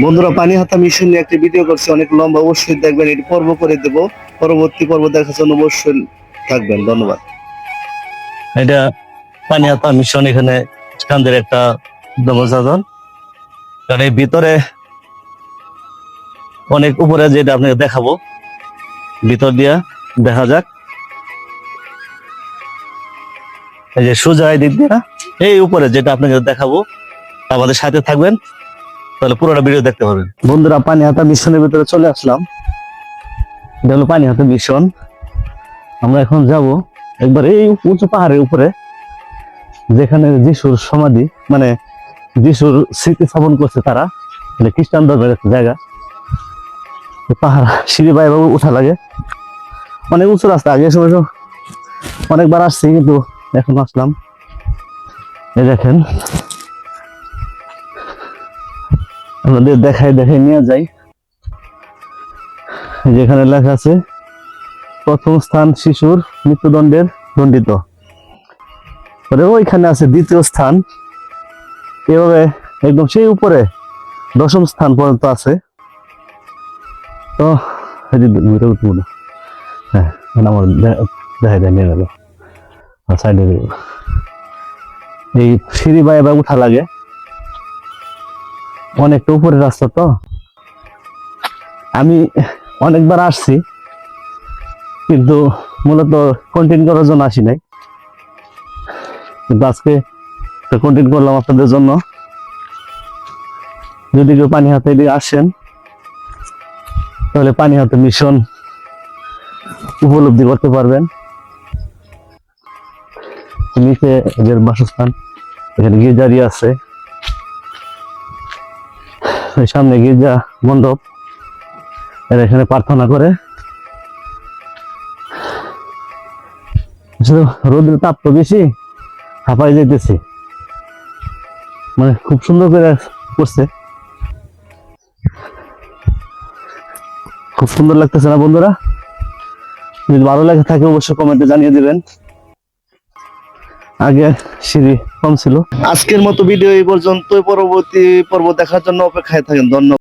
বন্ধুরা, পানি হাতা মিশন নিয়ে একটা ভিডিও করছি, অনেক লম্বা, অবশ্যই দেখবেন। এটি পর্ব করে দেব, পরবর্তী পর্ব দেখার জন্য অবশ্যই থাকবেন। ধন্যবাদ। এটা পানি হাতা মিশন, এখানে কান্দের একটা দেবসাধন, কারণ এই ভিতরে অনেক উপরে, যেটা আপনাকে দেখাবো, ভিতর দিয়া দেখা যাক। এই যে সোজা দিক দিয়া এই উপরে যেটা আপনাকে দেখাবো, আমাদের সাথে থাকবেন, তাহলে পুরোটা ভিডিও দেখতে পাবেন। বন্ধুরা, পানি হাতা মিশনের ভিতরে চলে আসলাম। এটা হলো পানি হাতা মিশন। আমরা এখন যাব একবার এই উঁচু পাহাড়ের উপরে, যেখানে যিশুর সমাধি, মানে যিশুর স্মৃতি স্থাপন করছে তারা, মানে খ্রিস্টান ধর্মের একটা জায়গা। পাহাড় সিঁড়ি বাইরে উঠা লাগে, অনেক উঁচু রাস্তা। আগে সময় অনেকবার আসছি, কিন্তু এখন আসলাম। এই দেখেন, আমাদের দেখাই নিয়ে যাই। যেখানে লেখা আছে প্রথম স্থান শিশুর মৃত্যুদণ্ডের দণ্ডিত, ওইখানে আছে দ্বিতীয় স্থান। এভাবে একদম সেই উপরে 10ম স্থান পর্যন্ত আছে। তো হ্যাঁ, আমার দেখা যায় নিয়ে গেল সাইডে। এই সিঁড়ি বাইরে উঠা লাগে, অনেকটা উপরের রাস্তা। তো আমি অনেকবার আসছি, কিন্তু মূলত কন্টেন্ট করার জন্য আসি নাই, কিন্তু আজকে কন্টেন্ট করলাম আপনাদের জন্য। যদি কেউ পানি হাতে আসেন, তাহলে পানি হাতে মিশন উপলব্ধি করতে পারবেন। নিচে এদের বাসস্থান, এখানে গির্জারি আছে, সামনে গির্জা মণ্ডপ, এরা এখানে প্রার্থনা করে। রোদের তাপ তো বেশি, হাঁপাই যাইতেছি, মানে খুব সুন্দর করে করছে, খুব সুন্দর লাগতেছে না বন্ধুরা? যদি ভালো লাগে থাকে অবশ্যই কমেন্টে জানিয়ে দিবেন। আগে সিঁড়ি কম ছিল। আজকের মতো ভিডিও এই পর্যন্ত, পরবর্তী পর্ব দেখার জন্য অপেক্ষায় থাকেন। ধন্যবাদ।